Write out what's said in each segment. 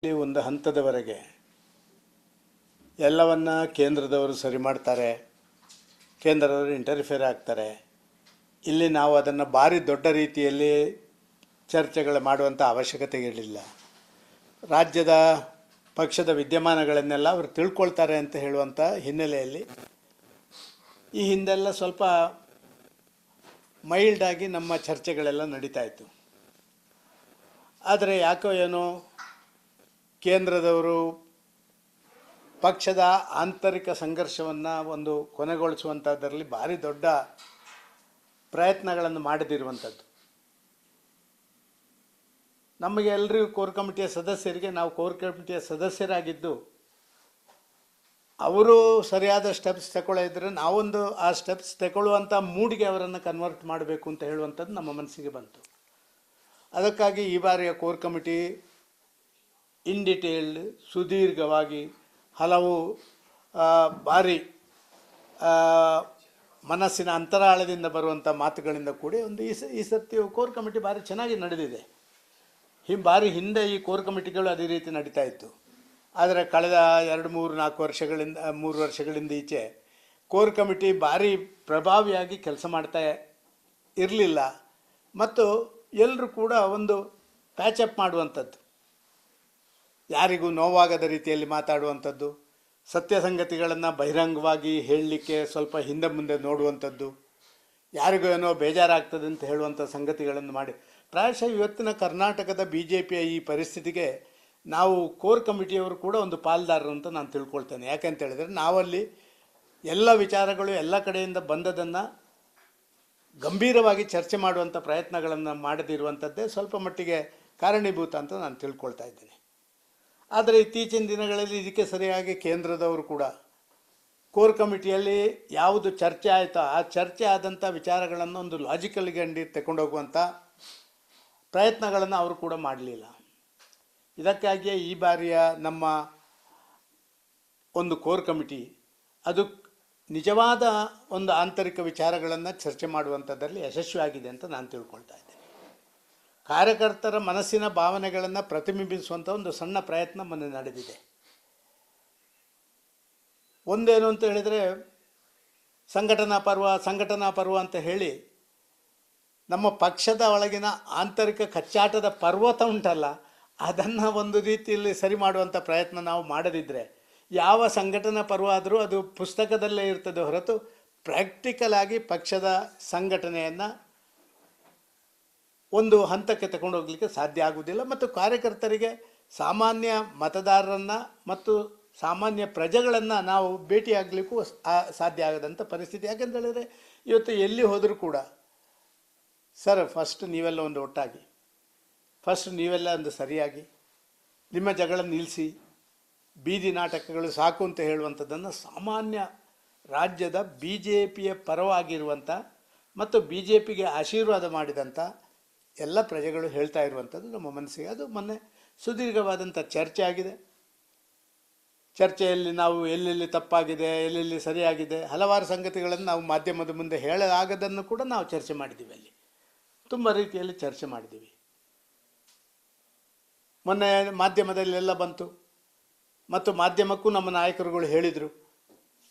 ಇಲ್ಲಿ ಒಂದು ಹಂತದವರೆಗೆ ಎಲ್ಲವನ್ನ ಕೇಂದ್ರದವರು ಸರಿ ಮಾಡ್ತಾರೆ, ಕೇಂದ್ರದವರು ಇಂಟರ್ಫಿಯರ್ ಆಗ್ತಾರೆ. ಇಲ್ಲಿ ನಾವು ಅದನ್ನು ಭಾರಿ ದೊಡ್ಡ ರೀತಿಯಲ್ಲಿ ಚರ್ಚೆಗಳು ಮಾಡುವಂಥ ಅವಶ್ಯಕತೆ ಇರಲಿಲ್ಲ. ರಾಜ್ಯದ ಪಕ್ಷದ ವಿದ್ಯಮಾನಗಳನ್ನೆಲ್ಲ ಅವರು ತಿಳ್ಕೊಳ್ತಾರೆ ಅಂತ ಹೇಳುವಂಥ ಹಿನ್ನೆಲೆಯಲ್ಲಿ ಈ ಹಿಂದೆಲ್ಲ ಸ್ವಲ್ಪ ಮೈಲ್ಡಾಗಿ ನಮ್ಮ ಚರ್ಚೆಗಳೆಲ್ಲ ನಡೀತಾ ಇತ್ತು. ಆದರೆ ಯಾಕೋ ಏನೋ ಕೇಂದ್ರದವರು ಪಕ್ಷದ ಆಂತರಿಕ ಸಂಘರ್ಷವನ್ನು ಒಂದು ಕೊನೆಗೊಳಿಸುವಂಥದ್ದರಲ್ಲಿ ಭಾರಿ ದೊಡ್ಡ ಪ್ರಯತ್ನಗಳನ್ನು ಮಾಡದಿರುವಂಥದ್ದು. ನಮಗೆ ಎಲ್ಲರಿಗೂ ಕೋರ್ ಕಮಿಟಿಯ ಸದಸ್ಯರಿಗೆ, ನಾವು ಕೋರ್ ಕಮಿಟಿಯ ಸದಸ್ಯರಾಗಿದ್ದು ಅವರು ಸರಿಯಾದ ಸ್ಟೆಪ್ಸ್ ತಗೊಳ್ಳಿದ್ರೆ ನಾವೊಂದು ಆ ಸ್ಟೆಪ್ಸ್ ತಗೊಳ್ಳುವಂಥ ಮೂಡಿಗೆ ಅವರನ್ನು ಕನ್ವರ್ಟ್ ಮಾಡಬೇಕು ಅಂತ ಹೇಳುವಂಥದ್ದು ನಮ್ಮ ಮನಸ್ಸಿಗೆ ಬಂತು. ಅದಕ್ಕಾಗಿ ಈ ಬಾರಿಯ ಕೋರ್ ಕಮಿಟಿ ಇನ್ ಡಿಟೇಲ್ಡ್, ಸುದೀರ್ಘವಾಗಿ, ಹಲವು ಬಾರಿ ಮನಸ್ಸಿನ ಅಂತರಾಳದಿಂದ ಬರುವಂಥ ಮಾತುಗಳಿಂದ ಕೂಡಿ ಒಂದು ಈ ಸರ್ತಿ ಕೋರ್ ಕಮಿಟಿ ಭಾರಿ ಚೆನ್ನಾಗಿ ನಡೆದಿದೆ. ಭಾರಿ ಹಿಂದೆ ಈ ಕೋರ್ ಕಮಿಟಿಗಳು ಅದೇ ರೀತಿ ನಡೀತಾ ಇತ್ತು. ಆದರೆ ಕಳೆದ 3 ವರ್ಷಗಳಿಂದ ಈಚೆ ಕೋರ್ ಕಮಿಟಿ ಭಾರಿ ಪ್ರಭಾವಿಯಾಗಿ ಕೆಲಸ ಮಾಡ್ತಾ ಇರಲಿಲ್ಲ. ಮತ್ತು ಎಲ್ಲರೂ ಕೂಡ ಒಂದು ಪ್ಯಾಚಪ್ ಮಾಡುವಂಥದ್ದು, ಯಾರಿಗೂ ನೋವಾಗದ ರೀತಿಯಲ್ಲಿ ಮಾತಾಡುವಂಥದ್ದು, ಸತ್ಯ ಸಂಗತಿಗಳನ್ನು ಬಹಿರಂಗವಾಗಿ ಹೇಳಲಿಕ್ಕೆ ಸ್ವಲ್ಪ ಹಿಂದೆ ಮುಂದೆ ನೋಡುವಂಥದ್ದು, ಯಾರಿಗೂ ಏನೋ ಬೇಜಾರಾಗ್ತದೆ ಅಂತ ಹೇಳುವಂಥ ಸಂಗತಿಗಳನ್ನು ಮಾಡಿ ಪ್ರಾಯಶಃ ಇವತ್ತಿನ ಕರ್ನಾಟಕದ BJPಯ ಈ ಪರಿಸ್ಥಿತಿಗೆ ನಾವು ಕೋರ್ ಕಮಿಟಿಯವರು ಕೂಡ ಒಂದು ಪಾಲ್ದಾರರು ಅಂತ ನಾನು ತಿಳ್ಕೊಳ್ತೇನೆ. ಯಾಕೆಂತ ಹೇಳಿದರೆ ನಾವಲ್ಲಿ ಎಲ್ಲ ವಿಚಾರಗಳು ಎಲ್ಲ ಕಡೆಯಿಂದ ಬಂದದನ್ನು ಗಂಭೀರವಾಗಿ ಚರ್ಚೆ ಮಾಡುವಂಥ ಪ್ರಯತ್ನಗಳನ್ನು ಮಾಡದಿರುವಂಥದ್ದೇ ಸ್ವಲ್ಪ ಮಟ್ಟಿಗೆ ಕಾರಣೀಭೂತ ಅಂತ ನಾನು ತಿಳ್ಕೊಳ್ತಾ ಇದ್ದೇನೆ. ಆದರೆ ಇತ್ತೀಚಿನ ದಿನಗಳಲ್ಲಿ ಇದಕ್ಕೆ ಸರಿಯಾಗಿ ಕೇಂದ್ರದವರು ಕೂಡ ಕೋರ್ ಕಮಿಟಿಯಲ್ಲಿ ಯಾವುದು ಚರ್ಚೆ ಆಯಿತೋ ಆ ಚರ್ಚೆ ಆದಂಥ ವಿಚಾರಗಳನ್ನು ಒಂದು ಲಾಜಿಕಲ್ ಗಂಡಿ ತಗೊಂಡೋಗುವಂಥ ಪ್ರಯತ್ನಗಳನ್ನು ಅವರು ಕೂಡ ಮಾಡಲಿಲ್ಲ. ಇದಕ್ಕಾಗಿಯೇ ಈ ಬಾರಿಯ ನಮ್ಮ ಒಂದು ಕೋರ್ ಕಮಿಟಿ ಅದು ನಿಜವಾದ ಒಂದು ಆಂತರಿಕ ವಿಚಾರಗಳನ್ನು ಚರ್ಚೆ ಮಾಡುವಂಥದ್ದಲ್ಲಿ ಯಶಸ್ವಿಯಾಗಿದೆ ಅಂತ ನಾನು ತಿಳ್ಕೊಳ್ತಾ ಇದ್ದೇನೆ. ಕಾರ್ಯಕರ್ತರ ಮನಸ್ಸಿನ ಭಾವನೆಗಳನ್ನು ಪ್ರತಿಬಿಂಬಿಸುವಂಥ ಒಂದು ಸಣ್ಣ ಪ್ರಯತ್ನ ಮೊನ್ನೆ ನಡೆದಿದೆ. ಒಂದೇನು ಅಂತ ಹೇಳಿದರೆ ಸಂಘಟನಾ ಪರ್ವ ಅಂತ ಹೇಳಿ ನಮ್ಮ ಪಕ್ಷದ ಒಳಗಿನ ಆಂತರಿಕ ಕಚ್ಚಾಟದ ಪರ್ವತ ಉಂಟಲ್ಲ, ಅದನ್ನು ಒಂದು ರೀತಿಯಲ್ಲಿ ಸರಿ ಮಾಡುವಂಥ ಪ್ರಯತ್ನ ನಾವು ಮಾಡದಿದ್ದರೆ ಯಾವ ಸಂಘಟನಾ ಪರ್ವ ಆದರೂ ಅದು ಪುಸ್ತಕದಲ್ಲೇ ಇರ್ತದೆ ಹೊರತು ಪ್ರಾಕ್ಟಿಕಲ್ ಆಗಿ ಪಕ್ಷದ ಸಂಘಟನೆಯನ್ನು ಒಂದು ಹಂತಕ್ಕೆ ತಗೊಂಡೋಗ್ಲಿಕ್ಕೆ ಸಾಧ್ಯ ಆಗುವುದಿಲ್ಲ. ಮತ್ತು ಕಾರ್ಯಕರ್ತರಿಗೆ, ಸಾಮಾನ್ಯ ಮತದಾರರನ್ನು ಮತ್ತು ಸಾಮಾನ್ಯ ಪ್ರಜೆಗಳನ್ನು ನಾವು ಭೇಟಿಯಾಗಲಿಕ್ಕೂ ಸಾಧ್ಯ ಆಗದಂಥ ಪರಿಸ್ಥಿತಿ. ಯಾಕೆಂತ ಹೇಳಿದರೆ ಇವತ್ತು ಎಲ್ಲಿ ಹೋದರೂ ಕೂಡ ಸರ್ ಫಸ್ಟ್ ನೀವೆಲ್ಲ ಒಂದು ಒಟ್ಟಾಗಿ, ಫಸ್ಟ್ ನೀವೆಲ್ಲ ಒಂದು ಸರಿಯಾಗಿ ನಿಮ್ಮ ಜಗಳ ನಿಲ್ಲಿಸಿ, ಬೀದಿ ನಾಟಕಗಳು ಸಾಕು ಅಂತ ಹೇಳುವಂಥದ್ದನ್ನು ಸಾಮಾನ್ಯ ರಾಜ್ಯದ BJPಯ ಪರವಾಗಿರುವಂಥ ಮತ್ತು BJPಗೆ ಆಶೀರ್ವಾದ ಮಾಡಿದಂಥ ಎಲ್ಲ ಪ್ರಜೆಗಳು ಹೇಳ್ತಾ ಇರುವಂಥದ್ದು ನಮ್ಮ ಮನಸ್ಸಿಗೆ. ಅದು ಮೊನ್ನೆ ಸುದೀರ್ಘವಾದಂಥ ಚರ್ಚೆ ಆಗಿದೆ. ಚರ್ಚೆಯಲ್ಲಿ ನಾವು ಎಲ್ಲೆಲ್ಲಿ ತಪ್ಪಾಗಿದೆ, ಎಲ್ಲೆಲ್ಲಿ ಸರಿಯಾಗಿದೆ, ಹಲವಾರು ಸಂಗತಿಗಳನ್ನು ನಾವು ಮಾಧ್ಯಮದ ಮುಂದೆ ಹೇಳಲಾಗದನ್ನು ಕೂಡ ನಾವು ಚರ್ಚೆ ಮಾಡಿದ್ದೀವಿ. ಅಲ್ಲಿ ತುಂಬ ರೀತಿಯಲ್ಲಿ ಚರ್ಚೆ ಮಾಡಿದ್ದೀವಿ. ಮೊನ್ನೆ ಮಾಧ್ಯಮದಲ್ಲೆಲ್ಲ ಬಂತು ಮತ್ತು ಮಾಧ್ಯಮಕ್ಕೂ ನಮ್ಮ ನಾಯಕರುಗಳು ಹೇಳಿದರು,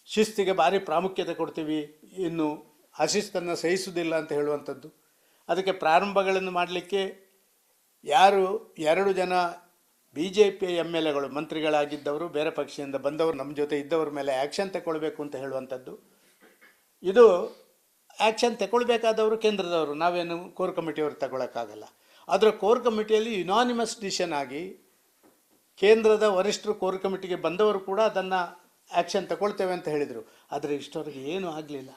ಶಿಸ್ತಿಗೆ ಭಾರಿ ಪ್ರಾಮುಖ್ಯತೆ ಕೊಡ್ತೀವಿ, ಇನ್ನು ಅಶಿಸ್ತನ್ನು ಸಹಿಸುವುದಿಲ್ಲ ಅಂತ ಹೇಳುವಂಥದ್ದು. ಅದಕ್ಕೆ ಪ್ರಾರಂಭಗಳನ್ನು ಮಾಡಲಿಕ್ಕೆ 2 ಜನ BJPಯ MLAಗಳು, ಮಂತ್ರಿಗಳಾಗಿದ್ದವರು, ಬೇರೆ ಪಕ್ಷದಿಂದ ಬಂದವರು, ನಮ್ಮ ಜೊತೆ ಇದ್ದವ್ರ ಮೇಲೆ ಆ್ಯಕ್ಷನ್ ತಗೊಳ್ಬೇಕು ಅಂತ ಹೇಳುವಂಥದ್ದು. ಇದು ಆ್ಯಕ್ಷನ್ ತಗೊಳ್ಬೇಕಾದವರು ಕೇಂದ್ರದವರು, ನಾವೇನು ಕೋರ್ ಕಮಿಟಿಯವರು ತಗೊಳ್ಳೋಕ್ಕಾಗಲ್ಲ. ಆದರೆ ಕೋರ್ ಕಮಿಟಿಯಲ್ಲಿ ಯುನಾನಿಮಸ್ ಡಿಸಿಷನ್ ಆಗಿ ಕೇಂದ್ರದ ವರಿಷ್ಠರು ಕೋರ್ ಕಮಿಟಿಗೆ ಬಂದವರು ಕೂಡ ಅದನ್ನು ಆ್ಯಕ್ಷನ್ ತಗೊಳ್ತೇವೆ ಅಂತ ಹೇಳಿದರು. ಆದರೆ ಇಷ್ಟವರೆಗೆ ಏನೂ ಆಗಲಿಲ್ಲ.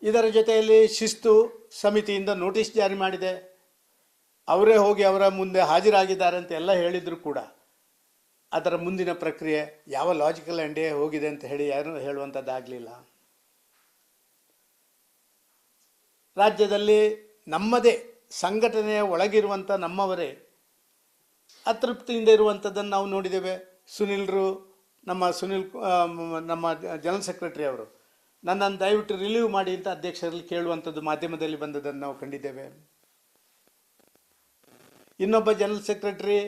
ಇದರ ಜೊತೆಯಲ್ಲಿ ಶಿಸ್ತು ಸಮಿತಿಯಿಂದ ನೋಟಿಸ್ ಜಾರಿ ಮಾಡಿದೆ, ಅವರೇ ಹೋಗಿ ಅವರ ಮುಂದೆ ಹಾಜರಾಗಿದ್ದಾರೆ ಅಂತ ಎಲ್ಲ ಹೇಳಿದರೂ ಕೂಡ ಅದರ ಮುಂದಿನ ಪ್ರಕ್ರಿಯೆ ಯಾವ ಲಾಜಿಕಲ್ ಎಂಡೇ ಹೋಗಿದೆ ಅಂತ ಹೇಳಿ ಯಾರೂ ಹೇಳುವಂಥದ್ದಾಗಲಿಲ್ಲ. ರಾಜ್ಯದಲ್ಲಿ ನಮ್ಮದೇ ಸಂಘಟನೆಯ ಒಳಗಿರುವಂಥ ನಮ್ಮವರೇ ಅತೃಪ್ತಿಯಿಂದ ಇರುವಂಥದ್ದನ್ನು ನಾವು ನೋಡಿದ್ದೇವೆ. ನಮ್ಮ ಜನರಲ್ ಸೆಕ್ರೆಟರಿ ಅವರು ನನ್ನನ್ನು ದಯವಿಟ್ಟು ರಿಲೀವ್ ಮಾಡಿ ಅಂತ ಅಧ್ಯಕ್ಷರಲ್ಲಿ ಕೇಳುವಂಥದ್ದು ಮಾಧ್ಯಮದಲ್ಲಿ ಬಂದದನ್ನು ನಾವು ಕಂಡಿದ್ದೇವೆ. ಇನ್ನೊಬ್ಬ ಜನರಲ್ ಸೆಕ್ರೆಟರಿ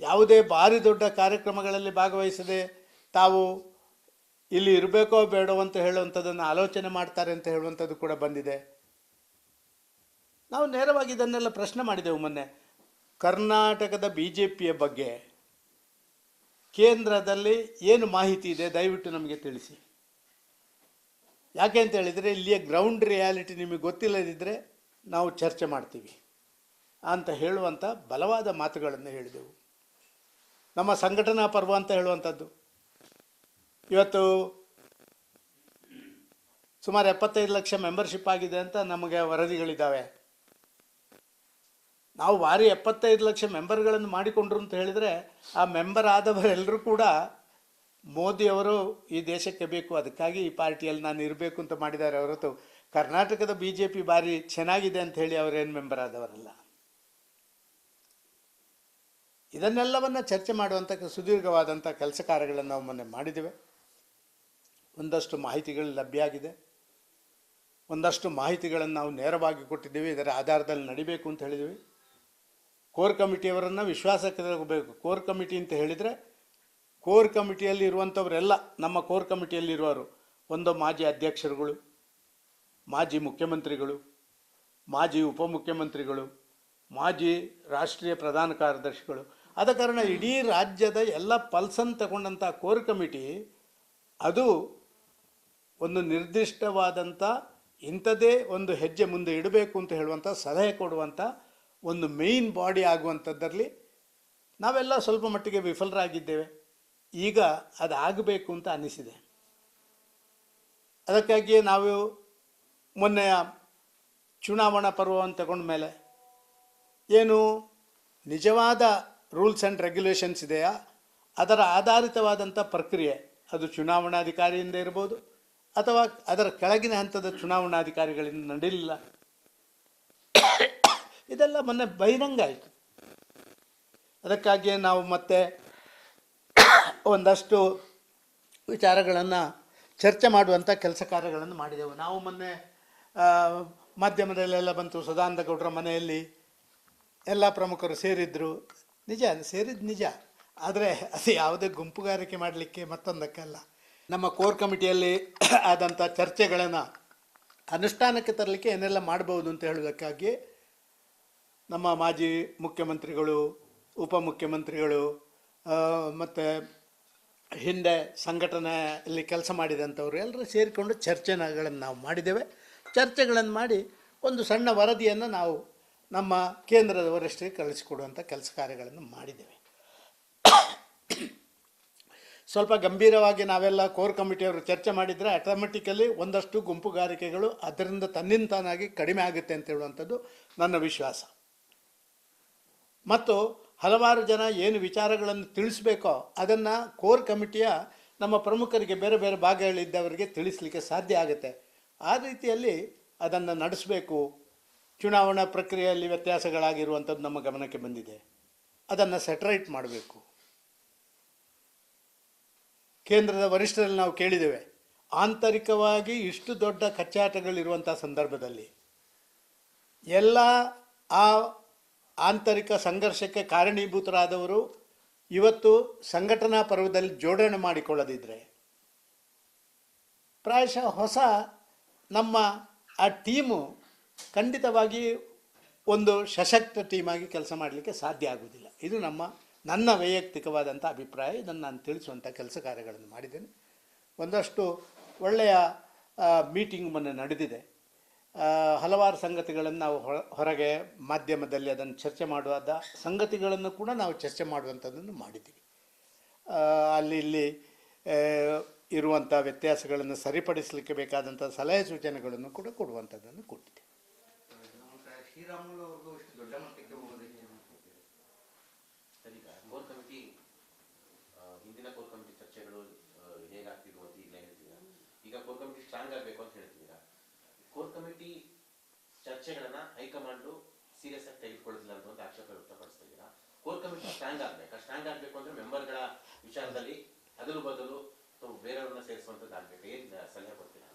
ಯಾವುದೇ ಭಾರಿ ದೊಡ್ಡ ಕಾರ್ಯಕ್ರಮಗಳಲ್ಲಿ ಭಾಗವಹಿಸದೆ ತಾವು ಇಲ್ಲಿ ಇರಬೇಕೋ ಬೇಡೋ ಅಂತ ಹೇಳುವಂಥದ್ದನ್ನು ಆಲೋಚನೆ ಮಾಡ್ತಾರೆ ಅಂತ ಹೇಳುವಂಥದ್ದು ಕೂಡ ಬಂದಿದೆ. ನಾವು ನೇರವಾಗಿ ಇದನ್ನೆಲ್ಲ ಪ್ರಶ್ನೆ ಮಾಡಿದೆವು ಮೊನ್ನೆ. ಕರ್ನಾಟಕದ BJPಯ ಬಗ್ಗೆ ಕೇಂದ್ರದಲ್ಲಿ ಏನು ಮಾಹಿತಿ ಇದೆ ದಯವಿಟ್ಟು ನಮಗೆ ತಿಳಿಸಿ. ಯಾಕೆ ಅಂತ ಹೇಳಿದರೆ ಇಲ್ಲಿಯ ಗ್ರೌಂಡ್ ರಿಯಾಲಿಟಿ ನಿಮಗೆ ಗೊತ್ತಿಲ್ಲದಿದ್ದರೆ ನಾವು ಚರ್ಚೆ ಮಾಡ್ತೀವಿ ಅಂತ ಹೇಳುವಂಥ ಬಲವಾದ ಮಾತುಗಳನ್ನು ಹೇಳಿದೆವು. ನಮ್ಮ ಸಂಘಟನಾ ಪರ್ವ ಅಂತ ಹೇಳುವಂಥದ್ದು ಇವತ್ತು ಸುಮಾರು 75 ಲಕ್ಷ ಮೆಂಬರ್ಶಿಪ್ ಆಗಿದೆ ಅಂತ ನಮಗೆ ವರದಿಗಳಿದ್ದಾವೆ. ನಾವು ವಾರಿ 75 ಲಕ್ಷ ಮೆಂಬರ್ಗಳನ್ನು ಮಾಡಿಕೊಂಡ್ರು ಅಂತ ಹೇಳಿದರೆ ಆ ಮೆಂಬರ್ ಆದವರೆಲ್ಲರೂ ಕೂಡ ಮೋದಿಯವರು ಈ ದೇಶಕ್ಕೆ ಬೇಕು, ಅದಕ್ಕಾಗಿ ಈ ಪಾರ್ಟಿಯಲ್ಲಿ ನಾನು ಇರಬೇಕು ಅಂತ ಮಾಡಿದ್ದಾರೆ ಹೊರತು ಕರ್ನಾಟಕದ BJP ಭಾರಿ ಚೆನ್ನಾಗಿದೆ ಅಂತ ಹೇಳಿ ಅವರೇನು ಮೆಂಬರ್ ಆದವರಲ್ಲ. ಇದನ್ನೆಲ್ಲವನ್ನು ಚರ್ಚೆ ಮಾಡುವಂಥ ಸುದೀರ್ಘವಾದಂಥ ಕೆಲಸ ಕಾರ್ಯಗಳನ್ನು ನಾವು ಮೊನ್ನೆ ಮಾಡಿದ್ದೇವೆ. ಒಂದಷ್ಟು ಮಾಹಿತಿಗಳು ಲಭ್ಯ ಆಗಿದೆ, ಒಂದಷ್ಟು ಮಾಹಿತಿಗಳನ್ನು ನಾವು ನೇರವಾಗಿ ಕೊಟ್ಟಿದ್ದೀವಿ. ಇದರ ಆಧಾರದಲ್ಲಿ ನಡಿಬೇಕು ಅಂತ ಹೇಳಿದ್ದೀವಿ. ಕೋರ್ ಕಮಿಟಿಯವರನ್ನು ವಿಶ್ವಾಸಕ್ಕೆ ತಗೋಬೇಕು. ಕೋರ್ ಕಮಿಟಿ ಅಂತ ಹೇಳಿದರೆ ಕೋರ್ ಕಮಿಟಿಯಲ್ಲಿ ಇರುವಂಥವರೆಲ್ಲ ನಮ್ಮ ಕೋರ್ ಕಮಿಟಿಯಲ್ಲಿರುವರು ಒಂದು ಮಾಜಿ ಅಧ್ಯಕ್ಷರುಗಳು, ಮಾಜಿ ಮುಖ್ಯಮಂತ್ರಿಗಳು, ಮಾಜಿ ಉಪಮುಖ್ಯಮಂತ್ರಿಗಳು, ಮಾಜಿ ರಾಷ್ಟ್ರೀಯ ಪ್ರಧಾನ ಕಾರ್ಯದರ್ಶಿಗಳು. ಆದ ಕಾರಣ ಇಡೀ ರಾಜ್ಯದ ಎಲ್ಲ ಪಲ್ಸನ್ನು ತಗೊಂಡಂಥ ಕೋರ್ ಕಮಿಟಿ ಅದು ಒಂದು ನಿರ್ದಿಷ್ಟವಾದಂಥ ಇಂಥದ್ದೇ ಒಂದು ಹೆಜ್ಜೆ ಮುಂದೆ ಇಡಬೇಕು ಅಂತ ಹೇಳುವಂಥ ಸಲಹೆ ಕೊಡುವಂಥ ಒಂದು ಮೇಯ್ನ್ ಬಾಡಿ ಆಗುವಂಥದ್ದಲ್ಲಿ ನಾವೆಲ್ಲ ಸ್ವಲ್ಪ ಮಟ್ಟಿಗೆ ವಿಫಲರಾಗಿದ್ದೇವೆ. ಈಗ ಅದು ಆಗಬೇಕು ಅಂತ ಅನ್ನಿಸಿದೆ. ಅದಕ್ಕಾಗಿಯೇ ನಾವು ಮೊನ್ನೆಯ ಚುನಾವಣಾ ಪರ್ವವನ್ನು ತಗೊಂಡ ಮೇಲೆ ಏನು ನಿಜವಾದ ರೂಲ್ಸ್ ಆ್ಯಂಡ್ ರೆಗ್ಯುಲೇಷನ್ಸ್ ಇದೆಯಾ ಅದರ ಆಧಾರಿತವಾದಂಥ ಪ್ರಕ್ರಿಯೆ, ಅದು ಚುನಾವಣಾಧಿಕಾರಿಯಿಂದ ಇರ್ಬೋದು ಅಥವಾ ಅದರ ಕೆಳಗಿನ ಹಂತದ ಚುನಾವಣಾಧಿಕಾರಿಗಳಿಂದ ನಡೀಲಿಲ್ಲ. ಇದೆಲ್ಲ ಮೊನ್ನೆ ಬಹಿರಂಗ ಆಯಿತು. ಅದಕ್ಕಾಗಿಯೇ ನಾವು ಮತ್ತೆ ಒಂದಷ್ಟು ವಿಚಾರಗಳನ್ನು ಚರ್ಚೆ ಮಾಡುವಂಥ ಕೆಲಸ ಕಾರ್ಯಗಳನ್ನು ಮಾಡಿದೆವು. ನಾವು ಮೊನ್ನೆ ಮಾಧ್ಯಮದಲ್ಲೆಲ್ಲ ಬಂತು, ಸದಾನಂದ ಗೌಡರ ಮನೆಯಲ್ಲಿ ಎಲ್ಲ ಪ್ರಮುಖರು ಸೇರಿದ್ರು. ನಿಜ, ಸೇರಿದ್ದು ನಿಜ. ಆದರೆ ಅದು ಯಾವುದೇ ಗುಂಪುಗಾರಿಕೆ ಮಾಡಲಿಕ್ಕೆ ಮತ್ತೊಂದಕ್ಕಲ್ಲ. ನಮ್ಮ ಕೋರ್ ಕಮಿಟಿಯಲ್ಲಿ ಆದಂಥ ಚರ್ಚೆಗಳನ್ನು ಅನುಷ್ಠಾನಕ್ಕೆ ತರಲಿಕ್ಕೆ ಏನೆಲ್ಲ ಮಾಡ್ಬೋದು ಅಂತ ಹೇಳೋದಕ್ಕಾಗಿ ನಮ್ಮ ಮಾಜಿ ಮುಖ್ಯಮಂತ್ರಿಗಳು, ಉಪಮುಖ್ಯಮಂತ್ರಿಗಳು ಮತ್ತು ಹಿಂದೆ ಸಂಘಟನೆಯಲ್ಲಿ ಕೆಲಸ ಮಾಡಿದಂಥವ್ರು ಎಲ್ಲರೂ ಸೇರಿಕೊಂಡು ಚರ್ಚೆಗಳನ್ನು ನಾವು ಮಾಡಿದ್ದೇವೆ. ಚರ್ಚೆಗಳನ್ನು ಮಾಡಿ ಒಂದು ಸಣ್ಣ ವರದಿಯನ್ನು ನಾವು ನಮ್ಮ ಕೇಂದ್ರದ ವರಿಷ್ಠರಿಗೆ ಕಳಿಸಿಕೊಡುವಂಥ ಕೆಲಸ ಕಾರ್ಯಗಳನ್ನು ಮಾಡಿದ್ದೇವೆ. ಸ್ವಲ್ಪ ಗಂಭೀರವಾಗಿ ನಾವೆಲ್ಲ ಕೋರ್ ಕಮಿಟಿಯವರು ಚರ್ಚೆ ಮಾಡಿದರೆ ಆಟೋಮೆಟಿಕಲಿ ಒಂದಷ್ಟು ಗುಂಪುಗಾರಿಕೆಗಳು ಅದರಿಂದ ತನ್ನಿಂತಾನಾಗಿ ಕಡಿಮೆ ಆಗುತ್ತೆ ಅಂತ ಹೇಳುವಂಥದ್ದು ನನ್ನ ವಿಶ್ವಾಸ. ಮತ್ತು ಹಲವಾರು ಜನ ಏನು ವಿಚಾರಗಳನ್ನು ತಿಳಿಸ್ಬೇಕೋ ಅದನ್ನು ಕೋರ್ ಕಮಿಟಿಯ ನಮ್ಮ ಪ್ರಮುಖರಿಗೆ ಬೇರೆ ಬೇರೆ ಭಾಗಗಳಿದ್ದವರಿಗೆ ತಿಳಿಸಲಿಕ್ಕೆ ಸಾಧ್ಯ ಆಗುತ್ತೆ. ಆ ರೀತಿಯಲ್ಲಿ ಅದನ್ನು ನಡೆಸಬೇಕು. ಚುನಾವಣಾ ಪ್ರಕ್ರಿಯೆಯಲ್ಲಿ ವ್ಯತ್ಯಾಸಗಳಾಗಿರುವಂಥದ್ದು ನಮ್ಮ ಗಮನಕ್ಕೆ ಬಂದಿದೆ. ಅದನ್ನು ಸೆಟ್ರೈಟ್ ಮಾಡಬೇಕು. ಕೇಂದ್ರದ ವರಿಷ್ಠರಲ್ಲಿ ನಾವು ಕೇಳಿದ್ದೇವೆ, ಆಂತರಿಕವಾಗಿ ಇಷ್ಟು ದೊಡ್ಡ ಕಚ್ಚಾಟಗಳಿರುವಂಥ ಸಂದರ್ಭದಲ್ಲಿ ಎಲ್ಲ ಆ ಆಂತರಿಕ ಸಂಘರ್ಷಕ್ಕೆ ಕಾರಣೀಭೂತರಾದವರು ಇವತ್ತು ಸಂಘಟನಾ ಪರ್ವದಲ್ಲಿ ಜೋಡಣೆ ಮಾಡಿಕೊಳ್ಳದಿದ್ದರೆ ಪ್ರಾಯಶಃ ಹೊಸ ನಮ್ಮ ಆ ಟೀಮು ಖಂಡಿತವಾಗಿ ಒಂದು ಸಶಕ್ತ ಟೀಮಾಗಿ ಕೆಲಸ ಮಾಡಲಿಕ್ಕೆ ಸಾಧ್ಯ ಆಗುವುದಿಲ್ಲ. ಇದು ನನ್ನ ವೈಯಕ್ತಿಕವಾದಂಥ ಅಭಿಪ್ರಾಯ. ಇದನ್ನು ನಾನು ತಿಳಿಸುವಂಥ ಕೆಲಸ ಕಾರ್ಯಗಳನ್ನು ಮಾಡಿದ್ದೇನೆ. ಒಂದಷ್ಟು ಒಳ್ಳೆಯ ಮೀಟಿಂಗ್ ಮೊನ್ನೆ ನಡೆದಿದೆ. ಹಲವಾರು ಸಂಗತಿಗಳನ್ನು ನಾವು ಹೊರಗೆ ಮಾಧ್ಯಮದಲ್ಲಿ ಅದನ್ನು ಚರ್ಚೆ ಮಾಡುವಾದ ಸಂಗತಿಗಳನ್ನು ಕೂಡ ನಾವು ಚರ್ಚೆ ಮಾಡುವಂಥದ್ದನ್ನು ಮಾಡಿದ್ದೀವಿ. ಅಲ್ಲಿ ಇಲ್ಲಿ ಇರುವಂಥ ವ್ಯತ್ಯಾಸಗಳನ್ನು ಸರಿಪಡಿಸಲಿಕ್ಕೆ ಬೇಕಾದಂಥ ಸಲಹೆ ಸೂಚನೆಗಳನ್ನು ಕೂಡ ಕೊಡುವಂಥದ್ದನ್ನು ಕೊಟ್ಟಿದೆ. ಶ್ರೀರಾಮುಲು ಅವ್ರಿಗೂ ಇಷ್ಟು ದೊಡ್ಡ ಮಟ್ಟಕ್ಕೆ ಹೋಗೋದಕ್ಕೆ ಕೋರ್ ಕಮಿಟಿ ಹಿಂದಿನ ಕೋರ್ ಕಮಿಟಿ ಚರ್ಚೆಗಳು ಹೇಗಾಗ್ತಿದ್ವು ಅಂತ ಈಗ ಹೇಳ್ತೀರಾ. ಈಗ ಕೋರ್ ಕಮಿಟಿ ಸ್ಟ್ರಾಂಗ್ ಆಗಬೇಕು ಅಂತ ಹೇಳ್ತೀರಾ. ಕೋರ್ ಕಮಿಟಿ ಚರ್ಚೆಗಳನ್ನ ಹೈಕಮಾಂಡ್ ಸೀರಿಯಸ್ ಆಗಿ ತೆಗೆದುಕೊಳ್ಳೋದಿಲ್ಲ ಅಂತ ಒಂದು ಆಕ್ಷೇಪ ವ್ಯಕ್ತಪಡಿಸ್ತಾ ಇದ್ದೀರಾ. ಕೋರ್ ಕಮಿಟಿ ಸ್ಟ್ರಾಂಗ್ ಆಗಬೇಕು ಅಂದ್ರೆ ಮೆಂಬರ್ಗಳ ವಿಚಾರದಲ್ಲಿ ಅದರ ಬದಲು ಬೇರೆಯವ್ರನ್ನ ಸೇರಿಸುವಂಥದ್ದು ಆಗ್ಬೇಕು. ಏನ್ ಸಲಹೆ ಕೊಡ್ತೀರಾ?